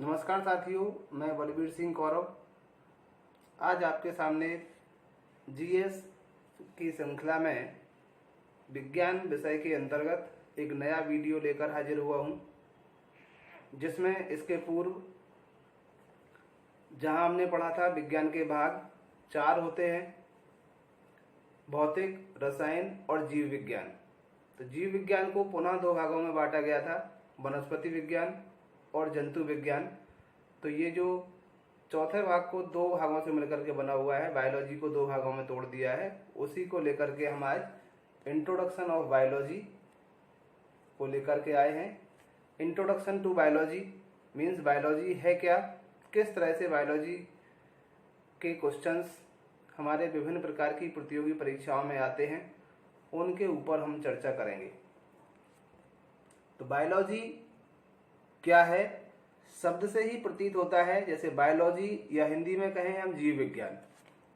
नमस्कार साथियों, मैं बलबीर सिंह कौरव आज आपके सामने जीएस की श्रृंखला में विज्ञान विषय के अंतर्गत एक नया वीडियो लेकर हाजिर हुआ हूं, जिसमें इसके पूर्व जहां हमने पढ़ा था विज्ञान के भाग 4 होते हैं, भौतिक, रसायन और जीव विज्ञान। तो जीव विज्ञान को पुनः 2 भागों में बांटा गया था, वनस्पति विज्ञान और जंतु विज्ञान। तो ये जो चौथे भाग को 2 भागों से मिलकर के बना हुआ है, बायोलॉजी को 2 भागों में तोड़ दिया है, उसी को लेकर के हम आज इंट्रोडक्शन ऑफ बायोलॉजी को लेकर के आए हैं। Introduction to biology means biology है क्या, किस तरह से बायोलॉजी के क्वेश्चंस हमारे विभिन्न प्रकार की प्रतियोगी परीक्षाओं में आते हैं, उनके ऊपर हम चर्चा करेंगे। तो बायोलॉजी क्या है, शब्द से ही प्रतीत होता है, जैसे बायोलॉजी या हिंदी में कहें हम जीव विज्ञान।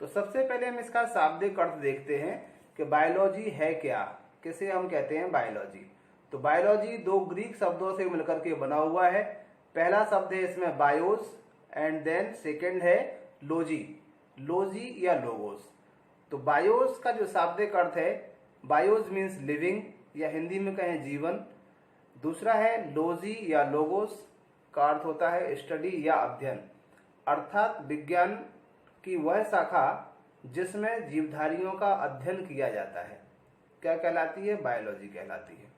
तो सबसे पहले हम इसका शाब्दिक अर्थ देखते हैं कि बायोलॉजी है क्या, किसे हम कहते हैं बायोलॉजी। तो बायोलॉजी 2 ग्रीक शब्दों से मिलकर के बना हुआ है। पहला शब्द है इसमें बायोस एंड देन सेकेंड है लोजी, लोजी या लोगोस। तो बायोस का जो शाब्दिक अर्थ है, बायोस मीन्स लिविंग या हिंदी में कहें जीवन। दूसरा है लोजी या लोगोस का अर्थ होता है स्टडी या अध्ययन, अर्थात विज्ञान की वह शाखा जिसमें जीवधारियों का अध्ययन किया जाता है, क्या कहलाती है, बायोलॉजी कहलाती है।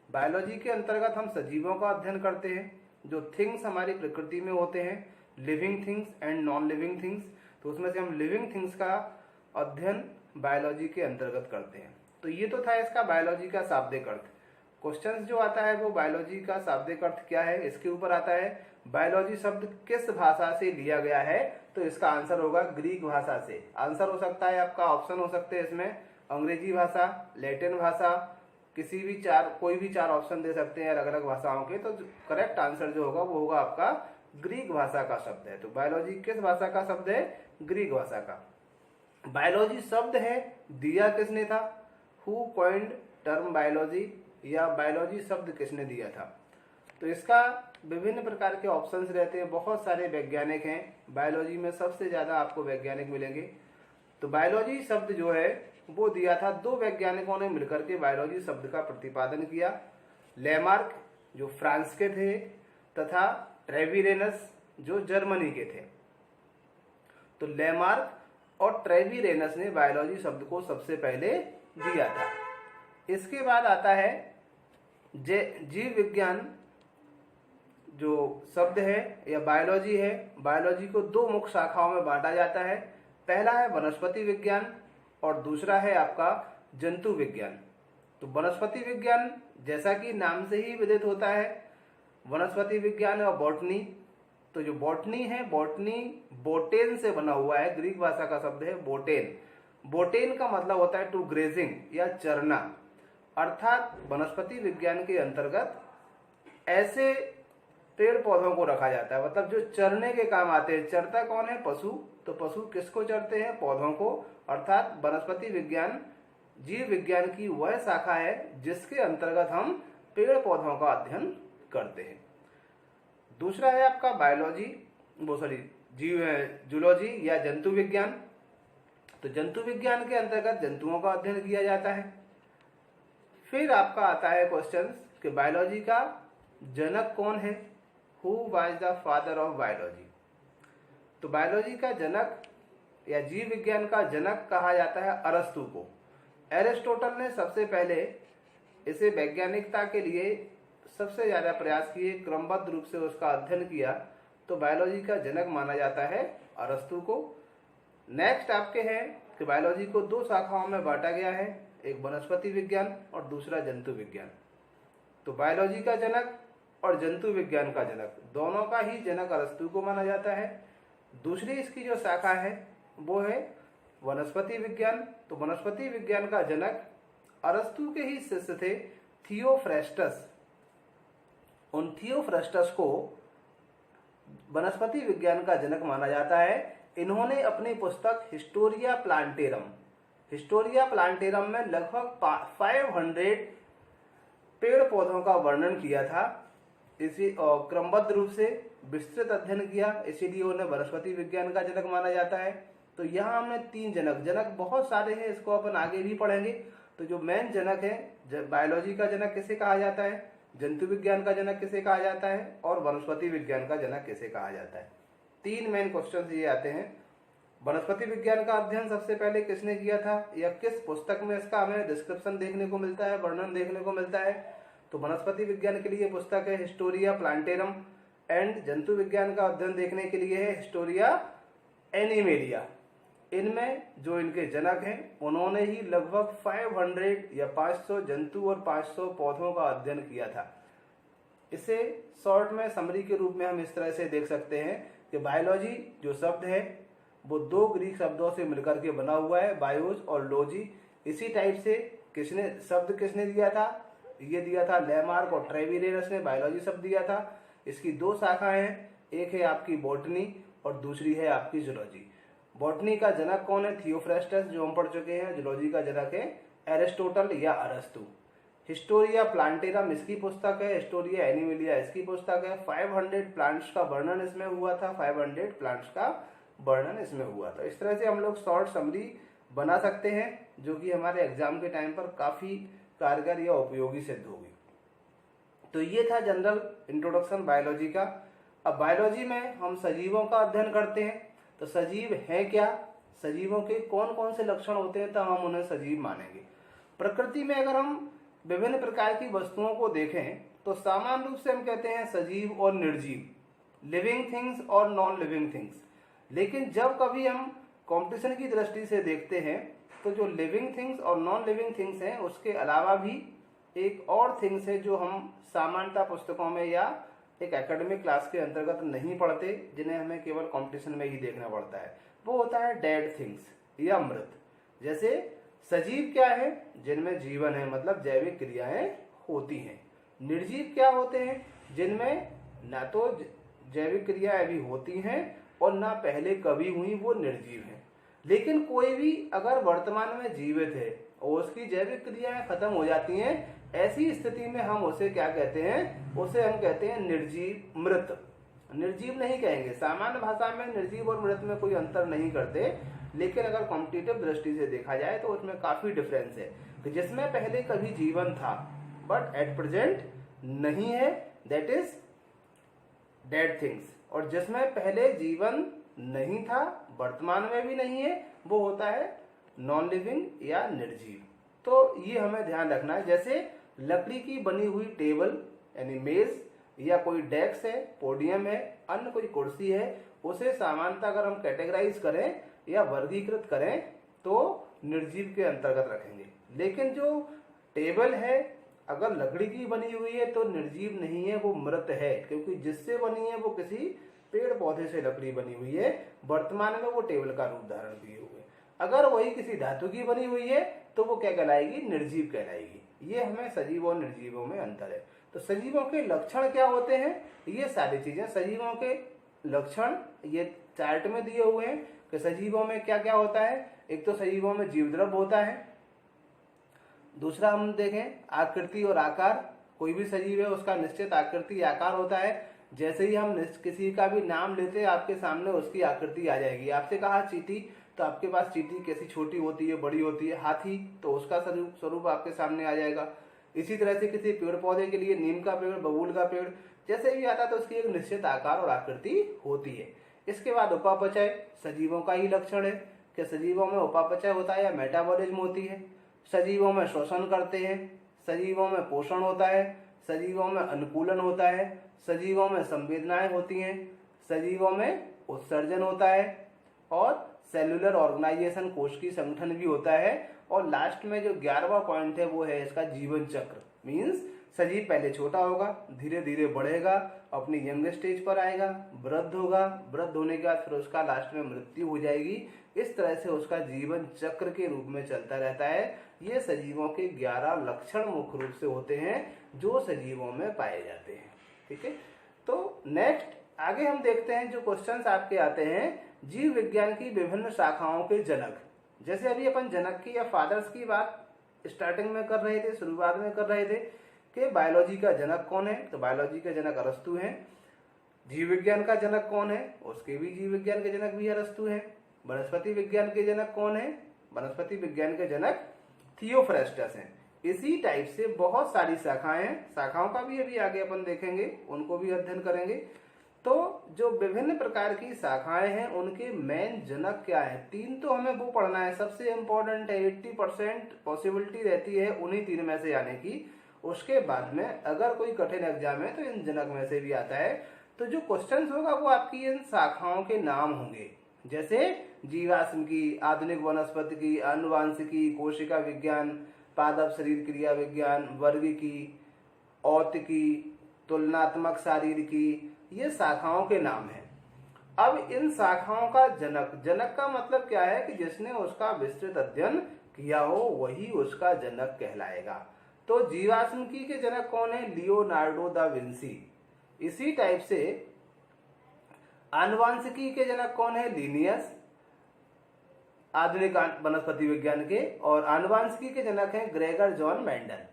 बायोलॉजी के अंतर्गत हम सजीवों का अध्ययन करते हैं, जो थिंग्स हमारी प्रकृति में होते हैं, living things and non living things. तो उसमें से हम लिविंग थिंग्स का अध्ययन बायोलॉजी के अंतर्गत करते हैं। तो ये तो था इसका बायोलॉजी का शाब्दिक अर्थ। क्वेश्चन जो आता है वो बायोलॉजी का शाब्दिक अर्थ क्या है, इसके ऊपर आता है। बायोलॉजी शब्द किस भाषा से लिया गया है, तो इसका आंसर होगा ग्रीक भाषा से। आंसर हो सकता है आपका, ऑप्शन हो सकते हैं इसमें, अंग्रेजी भाषा, लैटिन भाषा, किसी भी कोई भी 4 ऑप्शन दे सकते हैं अलग अलग भाषाओं के। तो करेक्ट आंसर जो होगा वो होगा आपका ग्रीक भाषा का शब्द है। तो बायोलॉजी किस भाषा का शब्द है, ग्रीक भाषा का। बायोलॉजी शब्द है, दिया किसने था, हु कॉइन्ड टर्म बायोलॉजी, या बायोलॉजी शब्द किसने दिया था। तो इसका विभिन्न प्रकार के ऑप्शंस रहते हैं, बहुत सारे वैज्ञानिक हैं बायोलॉजी में, सबसे ज्यादा आपको वैज्ञानिक मिलेंगे। तो बायोलॉजी शब्द जो है वो दिया था 2 वैज्ञानिकों ने मिलकर के बायोलॉजी शब्द का प्रतिपादन किया, लेमार्क जो फ्रांस के थे तथा ट्रेविरेनस जो जर्मनी के थे। तो लेमार्क और ट्रेविरेनस ने बायोलॉजी शब्द को सबसे पहले दिया था। इसके बाद आता है जीव विज्ञान जो शब्द है या बायोलॉजी है। बायोलॉजी को 2 मुख्य शाखाओं में बांटा जाता है, पहला है वनस्पति विज्ञान और दूसरा है आपका जंतु विज्ञान। तो वनस्पति विज्ञान जैसा कि नाम से ही विदित होता है, वनस्पति विज्ञान और बॉटनी। तो जो बॉटनी है, बॉटनी बोटेन से बना हुआ है, ग्रीक भाषा का शब्द है बोटेन। बोटेन का मतलब होता है टू ग्रेजिंग या चरना, अर्थात वनस्पति विज्ञान के अंतर्गत ऐसे पेड़ पौधों को रखा जाता है, मतलब जो चरने के काम आते हैं। चरता कौन है, पशु। तो पशु किसको चरते हैं, पौधों को। अर्थात वनस्पति विज्ञान जीव विज्ञान की वह शाखा है जिसके अंतर्गत हम पेड़ पौधों का अध्ययन करते हैं। दूसरा है आपका जूलॉजी या जंतु विज्ञान। तो जंतु विज्ञान के अंतर्गत जंतुओं का अध्ययन किया जाता है। फिर आपका आता है क्वेश्चन कि बायोलॉजी का जनक कौन है, who was the father of biology. तो बायोलॉजी का जनक या जीव विज्ञान का जनक कहा जाता है अरस्तु को। एरिस्टोटल ने सबसे पहले इसे वैज्ञानिकता के लिए सबसे ज्यादा प्रयास किए, क्रमबद्ध रूप से उसका अध्ययन किया। तो बायोलॉजी का जनक माना जाता है अरस्तु को। नेक्स्ट आपके हैं कि बायोलॉजी को 2 शाखाओं में बांटा गया है, एक वनस्पति विज्ञान और दूसरा जंतु विज्ञान। तो बायोलॉजी का जनक और जंतु विज्ञान का जनक, दोनों का ही जनक अरस्तु को माना जाता है। दूसरी इसकी जो शाखा है वो है वनस्पति विज्ञान। तो वनस्पति विज्ञान का जनक अरस्तु के ही शिष्य थे थियोफ्रेस्टस। उन थियोफ्रेस्टस को वनस्पति विज्ञान का जनक माना जाता है। इन्होंने अपनी पुस्तक हिस्टोरिया प्लांटेरम में लगभग 500 पेड़ पौधों का वर्णन किया था। इसी क्रमबद्ध रूप से विस्तृत अध्ययन किया, इसीलिए उन्हें वनस्पति विज्ञान का जनक माना जाता है। तो यहाँ हमने 3 जनक बहुत सारे हैं, इसको अपन आगे भी पढ़ेंगे। तो जो मेन जनक है, बायोलॉजी का जनक किसे कहा जाता है, जंतु विज्ञान का जनक किसे कहा जाता है और वनस्पति विज्ञान का जनक किसे कहा जाता है। 3 मेन क्वेश्चन ये आते हैं। वनस्पति विज्ञान का अध्ययन सबसे पहले किसने किया था या किस पुस्तक में इसका हमें डिस्क्रिप्शन देखने को मिलता है, वर्णन देखने को मिलता है। तो वनस्पति विज्ञान के लिए पुस्तक है हिस्टोरिया प्लांटेरम एंड जंतु विज्ञान का अध्ययन देखने के लिए है हिस्टोरिया एनिमेलिया। इनमें जो इनके जनक हैं उन्होंने ही लगभग 500 या 500 जंतु और 500 पौधों का अध्ययन किया था। इसे शॉर्ट में समरी के रूप में हम इस तरह से देख सकते हैं कि बायोलॉजी जो शब्द है वो 2 ग्रीक शब्दों से मिलकर के बना हुआ है, बायोज और लॉजी। इसी टाइप से किसने दिया था, ये दिया था लेमार्क और ट्रेविरेरस ने बायोलॉजी शब्द दिया था। इसकी 2 शाखाएं हैं, एक है आपकी बॉटनी और दूसरी है आपकी जूलॉजी। बॉटनी का जनक कौन है, थियोफ्रास्टस, जो हम पढ़ चुके हैं। जूलॉजी का जनक है एरिस्टोटल या अरस्तु। हिस्टोरिया प्लांटेरम इसकी पुस्तक है, हिस्टोरिया एनिमेलिया इसकी पुस्तक है। 500 प्लांट्स का वर्णन इसमें हुआ था, 500 प्लांट्स का वर्णन इसमें हुआ था। इस तरह से हम लोग शॉर्ट समरी बना सकते हैं जो कि हमारे एग्जाम के टाइम पर काफी कारगर या उपयोगी सिद्ध होगी। तो ये था जनरल इंट्रोडक्शन बायोलॉजी का। अब बायोलॉजी में हम सजीवों का अध्ययन करते हैं। तो सजीव है क्या, सजीवों के कौन कौन से लक्षण होते हैं तो हम उन्हें सजीव मानेंगे। प्रकृति में अगर हम विभिन्न प्रकार की वस्तुओं को देखें तो सामान्य रूप से हम कहते हैं सजीव और निर्जीव, लिविंग थिंग्स और नॉन लिविंग थिंग्स। लेकिन जब कभी हम कंपटीशन की दृष्टि से देखते हैं तो जो लिविंग थिंग्स और नॉन लिविंग थिंग्स हैं उसके अलावा भी एक और थिंग्स है जो हम सामान्यतः पुस्तकों में या एक एकेडमिक क्लास के अंतर्गत नहीं पढ़ते, जिन्हें हमें केवल कंपटीशन में ही देखना पड़ता है। वो होता है डेड थिंग्स या मृत। जैसे सजीव क्या है, जिनमें जीवन है, मतलब जैविक क्रियाएं होती हैं। निर्जीव क्या होते हैं, जिनमें ना तो जैविक क्रियाएं अभी होती हैं और ना पहले कभी हुई, वो निर्जीव हैं। लेकिन कोई भी अगर वर्तमान में जीवित है और उसकी जैविक क्रियाएं खत्म हो जाती हैं, ऐसी स्थिति में हम उसे क्या कहते हैं, उसे हम कहते हैं निर्जीव, मृत। निर्जीव नहीं कहेंगे, सामान्य भाषा में निर्जीव और मृत में कोई अंतर नहीं करते, लेकिन अगर कॉम्पिटिटिव दृष्टि से देखा जाए तो उसमें काफी डिफरेंस है कि जिसमें पहले कभी जीवन था बट एट प्रेजेंट नहीं है, दैट इज डेड थिंग्स। और जिसमें पहले जीवन नहीं था, वर्तमान में भी नहीं है, वो होता है नॉन लिविंग या निर्जीव। तो ये हमें ध्यान रखना है। जैसे लकड़ी की बनी हुई टेबल यानी मेज या कोई डेस्क है, पोडियम है, अन्य कोई कुर्सी है, उसे सामान्यतः अगर हम कैटेगराइज करें या वर्गीकृत करें तो निर्जीव के अंतर्गत रखेंगे। लेकिन जो टेबल है अगर लकड़ी की बनी हुई है तो निर्जीव नहीं है, वो मृत है, क्योंकि जिससे बनी है वो किसी पेड़ पौधे से लकड़ी बनी हुई है, वर्तमान में वो टेबल का रूप धारण किए हुए। अगर वही किसी धातु की बनी हुई है तो वो क्या कहलाएगी, निर्जीव कहलाएगी। ये हमें सजीव और निर्जीवों में अंतर है। तो सजीवों के लक्षण क्या होते हैं, ये सारी चीजें सजीवों के लक्षण ये चार्ट में दिए हुए हैं कि सजीवों में क्या क्या होता है। एक तो सजीवों में जीवद्रव्य होता है, दूसरा हम देखें आकृति और आकार। कोई भी सजीव है उसका निश्चित आकृति आकार होता है। जैसे ही हम किसी का भी नाम लेते हैं आपके सामने उसकी आकृति आ जाएगी। आपसे कहा चींटी, तो आपके पास चींटी कैसी छोटी होती है, बड़ी होती है। हाथी, तो उसका स्वरूप आपके सामने आ जाएगा। इसी तरह से किसी पेड़ पौधे के लिए नीम का पेड़, बबूल का पेड़ जैसे भी आता है तो उसकी एक निश्चित आकार और आकृति होती है। इसके बाद उपापचय सजीवों का ही लक्षण है कि सजीवों में उपापचय होता है या मेटाबॉलिज्म होती है। सजीवों में श्वसन करते हैं, सजीवों में पोषण होता है, सजीवों में अनुकूलन होता है, सजीवों में संवेदनाएं होती हैं, सजीवों में उत्सर्जन होता है और सेलुलर ऑर्गेनाइजेशन, कोश की संगठन भी होता है। और लास्ट में जो 11वां पॉइंट है वो है इसका जीवन चक्र। मीन्स सजीव पहले छोटा होगा, धीरे धीरे बढ़ेगा, अपनी यंग स्टेज पर आएगा, वृद्ध होगा, वृद्ध होने के बाद फिर उसका लास्ट में मृत्यु हो जाएगी। इस तरह से उसका जीवन चक्र के रूप में चलता रहता है। ये सजीवों के 11 लक्षण मुख्य रूप से होते हैं जो सजीवों में पाए जाते हैं। ठीक है, तो नेक्स्ट आगे हम देखते हैं जो क्वेश्चंस आपके आते हैं, जीव विज्ञान की विभिन्न शाखाओं के जनक। जैसे अभी अपन जनक की या फादर्स की बात स्टार्टिंग में कर रहे थे, शुरुआत में कर रहे थे कि बायोलॉजी का जनक कौन है, तो बायोलॉजी का जनक अरस्तु हैं। जीव विज्ञान का जनक कौन है, उसके भी जीव विज्ञान के जनक भी अरस्तु हैं। वनस्पति विज्ञान के जनक कौन है, वनस्पति विज्ञान के जनक थियोफ्रेस्टस हैं। इसी टाइप से बहुत सारी शाखाएं हैं, शाखाओं का भी अभी आगे अपन देखेंगे, उनको भी अध्ययन करेंगे। तो जो विभिन्न प्रकार की शाखाएं हैं उनके मेन जनक क्या है, 3 तो हमें वो पढ़ना है, सबसे इंपॉर्टेंट है। 80% पॉसिबिलिटी रहती है उन्हीं 3 में से आने की। उसके बाद में अगर कोई कठिन एग्जाम है तो इन जनक में से भी आता है। तो जो क्वेश्चन होगा वो आपकी इन शाखाओं के नाम होंगे, जैसे जीवाश्म की, आधुनिक वनस्पति की, आनुवांशिकी, कोशिका विज्ञान, पादप शरीर क्रिया विज्ञान, वर्गीकी, औतिकी, तुलनात्मक शारीरिकी, ये शाखाओं के नाम हैं। अब इन शाखाओं का जनक, जनक का मतलब क्या है कि जिसने उसका विस्तृत अध्ययन किया हो वही उसका जनक कहलाएगा। तो जीवाश्मिकी के जनक कौन है, लियोनार्डो दा विंसी। इसी टाइप से आनुवांशिकी के जनक कौन है, लिनियस, आधुनिक वनस्पति विज्ञान के। और आनुवांशिकी के जनक हैं ग्रेगर जॉन मेंडल।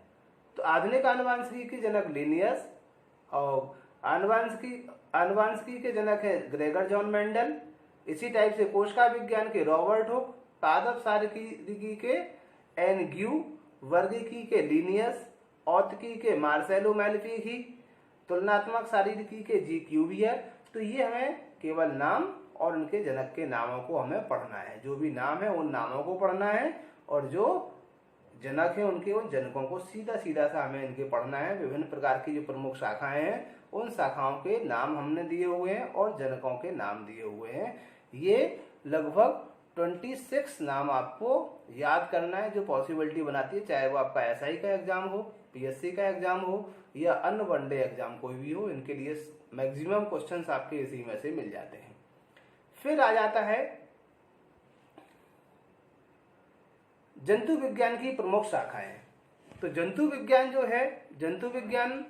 तो आधुनिक आनुवांशिकी के जनक लिनियस और आनुवांशिकी के जनक है ग्रेगर जॉन मेंडल। इसी टाइप से कोशिका विज्ञान के रॉबर्ट हुक, पादप शारीरिकी के एनग्यू, वर्गीकी के लिनियस, औतिकी के मार्सेलो मैलेफिकी, तुलनात्मक शारीरिकी के जी क्यूबियर। तो ये हमें केवल नाम और उनके जनक के नामों को हमें पढ़ना है। जो भी नाम है उन नामों को पढ़ना है और जो जनक है उनके उन जनकों को सीधा सीधा सा हमें इनके पढ़ना है। विभिन्न प्रकार की जो प्रमुख शाखाएं हैं उन शाखाओं के नाम हमने दिए हुए हैं और जनकों के नाम दिए हुए हैं। ये लगभग 26 नाम आपको याद करना है जो पॉसिबिलिटी बनाती है, चाहे वो आपका एसआई का एग्जाम हो, पीएससी का एग्जाम हो या अन्य वनडे एग्जाम कोई भी हो। इनके लिए मैक्सिमम क्वेश्चंस आपके इसी में से मिल जाते हैं। फिर आ जाता है जंतु विज्ञान की प्रमुख शाखाएं। तो जंतु विज्ञान जो है, जंतु विज्ञान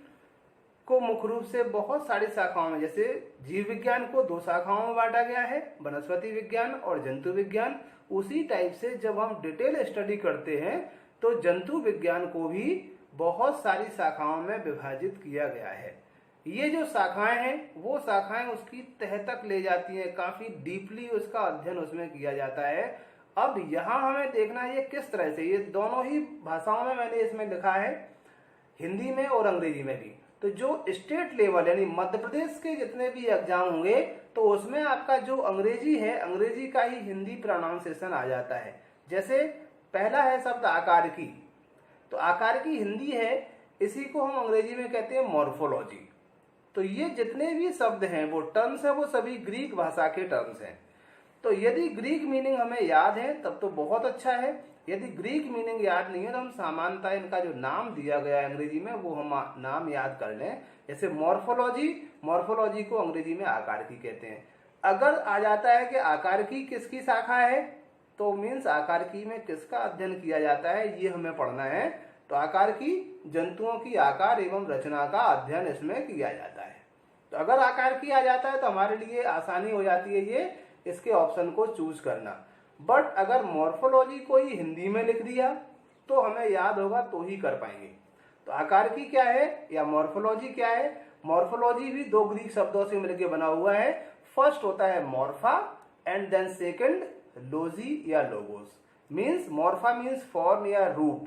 को मुख्य रूप से बहुत सारी शाखाओं में, जैसे जीव विज्ञान को 2 शाखाओं में बांटा गया है, वनस्पति विज्ञान और जंतु विज्ञान। उसी टाइप से जब हम डिटेल स्टडी करते हैं तो जंतु विज्ञान को भी बहुत सारी शाखाओं में विभाजित किया गया है। ये जो शाखाएं हैं वो शाखाएं उसकी तह तक ले जाती हैं, काफी डीपली उसका अध्ययन उसमें किया जाता है। अब यहाँ हमें देखना है ये किस तरह से, ये दोनों ही भाषाओं में मैंने इसमें लिखा है, हिंदी में और अंग्रेजी में भी। तो जो स्टेट लेवल यानी मध्य प्रदेश के जितने भी एग्जाम होंगे तो उसमें आपका जो अंग्रेजी है, अंग्रेजी का ही हिंदी प्रोनाउंसिएशन आ जाता है। जैसे पहला है शब्द आकारकी, तो आकारकी हिंदी है, इसी को हम अंग्रेजी में कहते हैं मॉर्फोलॉजी। तो ये जितने भी शब्द हैं वो टर्म्स हैं, वो सभी ग्रीक भाषा के टर्म्स हैं। तो यदि ग्रीक मीनिंग हमें याद है तब तो बहुत अच्छा है, यदि ग्रीक मीनिंग याद नहीं है तो हम सामान्यतः इनका जो नाम दिया गया है अंग्रेजी में वो हम नाम याद कर लें। जैसे मॉर्फोलॉजी, मॉर्फोलॉजी को अंग्रेजी में आकारकी कहते हैं। अगर आ जाता है कि आकारकी किसकी शाखा है तो मीन्स आकारकी में किसका अध्ययन किया जाता है ये हमें पढ़ना है। तो आकारकी जंतुओं की आकार एवं रचना का अध्ययन इसमें किया जाता है। तो अगर आकारकी आ जाता है तो हमारे लिए आसानी हो जाती है ये इसके ऑप्शन को चूज करना। बट अगर मॉर्फोलॉजी को ही हिंदी में लिख दिया तो हमें याद होगा तो ही कर पाएंगे। तो आकारकी क्या है या मॉर्फोलॉजी क्या है, मॉर्फोलॉजी भी 2 ग्रीक शब्दों से मिलकर बना हुआ है। फर्स्ट होता है मॉर्फा एंड देन सेकंड लोजी या लोगोस। मीन्स मॉर्फा मीन्स फॉर्म या रूप,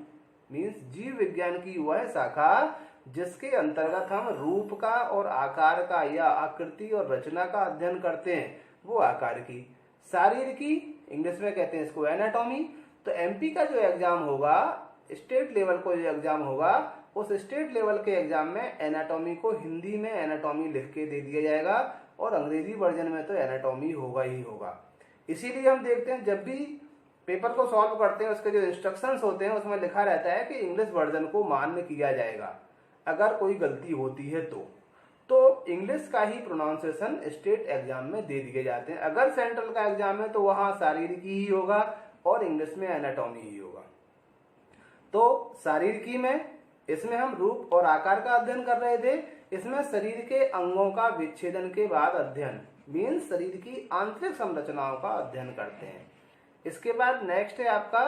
मीन्स जीव विज्ञान की वह शाखा जिसके अंतर्गत हम रूप का और आकार का या आकृति और रचना का अध्ययन करते हैं वो आकारकी। शारीरिकी इंग्लिश में कहते हैं इसको एनाटॉमी। तो एमपी का जो एग्जाम होगा, स्टेट लेवल को जो एग्जाम होगा, उस स्टेट लेवल के एग्जाम में एनाटॉमी को हिंदी में एनाटॉमी लिख के दे दिया जाएगा और अंग्रेजी वर्जन में तो एनाटॉमी होगा ही होगा। इसीलिए हम देखते हैं जब भी पेपर को सॉल्व करते हैं उसके जो इंस्ट्रक्शंस होते हैं उसमें लिखा रहता है कि इंग्लिश वर्जन को मान्य किया जाएगा, अगर कोई गलती होती है तो इंग्लिश का ही प्रोनाउंसिएशन स्टेट एग्जाम में दे दिए जाते हैं। अगर सेंट्रल का एग्जाम है तो वहां शारीरिकी ही होगा और इंग्लिश में एनाटॉमी ही होगा। तो शारीरिकी में इसमें हम रूप और आकार का अध्ययन कर रहे थे। इसमें शरीर के अंगों का विच्छेदन के बाद अध्ययन, मीन्स शरीर की आंतरिक संरचनाओं का अध्ययन करते हैं। इसके बाद नेक्स्ट है आपका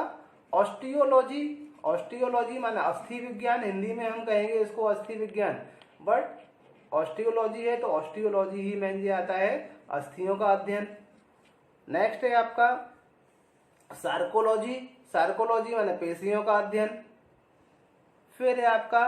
ऑस्टियोलॉजी। ऑस्टियोलॉजी माने अस्थि विज्ञान, हिंदी में हम कहेंगे इसको अस्थि विज्ञान, बट ऑस्टियोलॉजी है तो ऑस्टियोलॉजी ही मेन आता है, अस्थियों का अध्ययन। नेक्स्ट है आपका सार्कोलॉजी, सार्कोलॉजी माने पेशियों का अध्ययन। फिर है आपका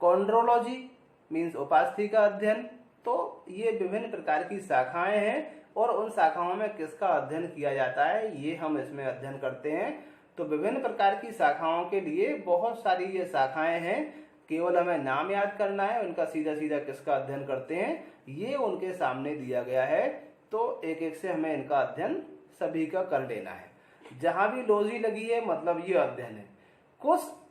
कॉन्ड्रोलॉजी मीन्स उपास्थि का अध्ययन। तो ये विभिन्न प्रकार की शाखाएं हैं और उन शाखाओं में किसका अध्ययन किया जाता है ये हम इसमें अध्ययन करते हैं। तो विभिन्न प्रकार की शाखाओं के लिए बहुत सारी ये शाखाएं हैं, केवल हमें नाम याद करना है, उनका सीधा सीधा किसका अध्ययन करते हैं ये उनके सामने दिया गया है। तो एक एक से हमें इनका अध्ययन सभी का कर लेना है। जहां भी लॉजी लगी है मतलब ये अध्ययन है।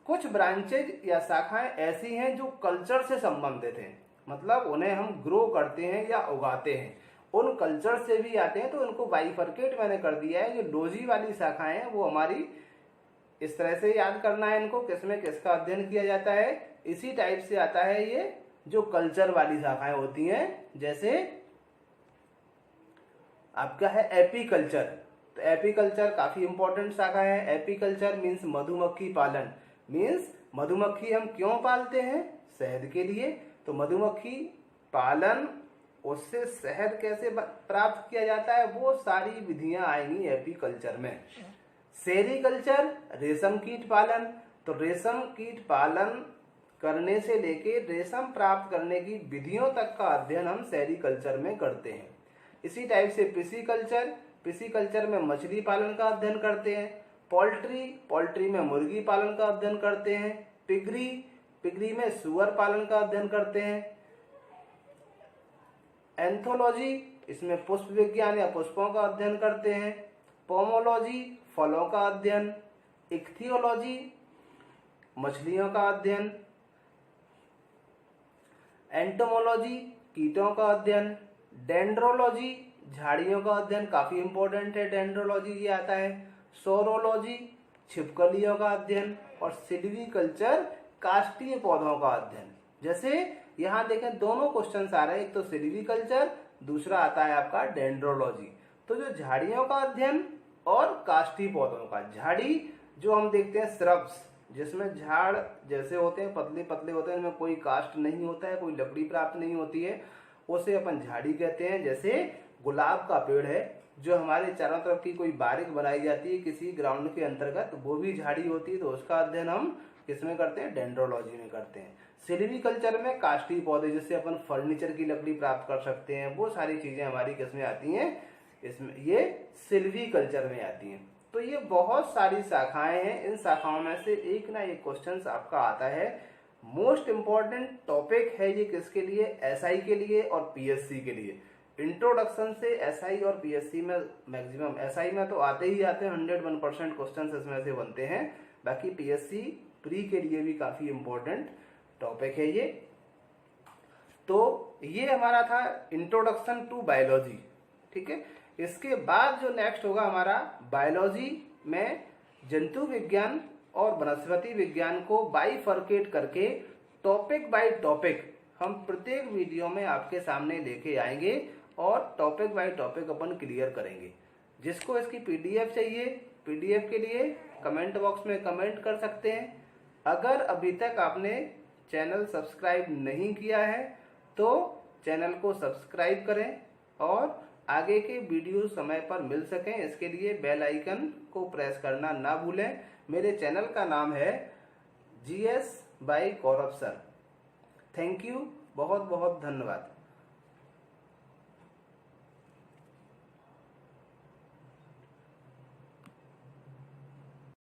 कुछ ब्रांचेज या शाखाएं ऐसी हैं जो कल्चर से संबंधित हैं, मतलब उन्हें हम ग्रो करते हैं या उगाते हैं, उन कल्चर से भी आते हैं, तो उनको बाइफरकेट मैंने कर दिया है। जो लॉजी वाली शाखाएं हैं वो हमारी इस तरह से याद करना है इनको, किसमें किसका अध्ययन किया जाता है। इसी टाइप से आता है ये जो कल्चर वाली शाखाएं होती हैं, जैसे आपका है एपीकल्चर। तो एपीकल्चर काफी इंपॉर्टेंट शाखा है। एपीकल्चर मीन्स मधुमक्खी पालन, मीन्स मधुमक्खी हम क्यों पालते हैं, शहद के लिए। तो मधुमक्खी पालन, उससे शहद कैसे प्राप्त किया जाता है, वो सारी विधियां आएंगी एपीकल्चर में। सेरीकल्चर रेशम कीट पालन, तो रेशम कीट पालन करने से लेके रेशम प्राप्त करने की विधियों तक का अध्ययन हम सेरीकल्चर में करते हैं। इसी टाइप से पिसीकल्चर, पिसीकल्चर में मछली पालन का अध्ययन करते हैं। पोल्ट्री, पोल्ट्री में मुर्गी पालन का अध्ययन करते हैं। पिगरी, पिगरी में सुअर पालन का अध्ययन करते हैं। एंथोलॉजी, इसमें पुष्प विज्ञान या पुष्पों का अध्ययन करते हैं। पोमोलॉजी, फलों का अध्ययन। इक्थियोलॉजी, मछलियों का अध्ययन। एंटोमोलॉजी, कीटों का अध्ययन। डेंड्रोलॉजी, झाड़ियों का अध्ययन, काफी इंपॉर्टेंट है, डेंड्रोलॉजी ये आता है। सोरोलॉजी, छिपकलियों का अध्ययन। और सिल्वीकल्चर, काष्ठीय पौधों का अध्ययन। जैसे यहाँ देखें दोनों क्वेश्चन आ रहे हैं, एक तो सिल्वीकल्चर, दूसरा आता है आपका डेंड्रोलॉजी। तो जो झाड़ियों का अध्ययन और काष्ठीय पौधों का, झाड़ी जो हम देखते हैं श्रब्स, जिसमें झाड़ जैसे होते हैं, पतले पतले होते हैं, इनमें कोई काष्ठ नहीं होता है, कोई लकड़ी प्राप्त नहीं होती है, उसे अपन झाड़ी कहते हैं। जैसे गुलाब का पेड़ है जो हमारे चारों तरफ की कोई बारिक बनाई जाती है किसी ग्राउंड के अंतर्गत, वो भी झाड़ी होती है। तो उसका अध्ययन हम किसमें करते हैं, डेंड्रोलॉजी में करते हैं। सिल्वीकल्चर में काष्ठीय पौधे जिससे अपन फर्नीचर की लकड़ी प्राप्त कर सकते हैं, वो सारी चीजें हमारी किसमें आती हैं, इसमें ये सिल्वीकल्चर में आती हैं। तो ये बहुत सारी शाखाएं हैं, इन शाखाओं में से एक ना एक क्वेश्चन आपका आता है। मोस्ट इम्पॉर्टेंट टॉपिक है ये किसके लिए, एसआई के लिए और पीएससी के लिए। इंट्रोडक्शन से एसआई और पीएससी में मैक्सिमम, एसआई में तो आते ही आते हैं, 101% क्वेश्चन इसमें से बनते हैं। बाकी पीएससी प्री के लिए भी काफी इंपॉर्टेंट टॉपिक है ये। तो ये हमारा था इंट्रोडक्शन टू बायोलॉजी, ठीक है। इसके बाद जो नेक्स्ट होगा हमारा बायोलॉजी में जंतु विज्ञान और वनस्पति विज्ञान को बाइफरकेट करके टॉपिक बाय टॉपिक हम प्रत्येक वीडियो में आपके सामने लेके आएंगे और topic by topic upon clear करेंगे। जिसको इसकी पीडीएफ चाहिए, पीडीएफ के लिए कमेंट बॉक्स में कमेंट कर सकते हैं। अगर अभी तक आपने चैनल सब्सक्राइब नहीं किया है तो चैनल को सब्सक्राइब करें और आगे के वीडियो समय पर मिल सकें, इसके लिए बेल आइकन को प्रेस करना ना भूलें। मेरे चैनल का नाम है GS by Gaurav sir. Thank you, बहुत बहुत धन्यवाद।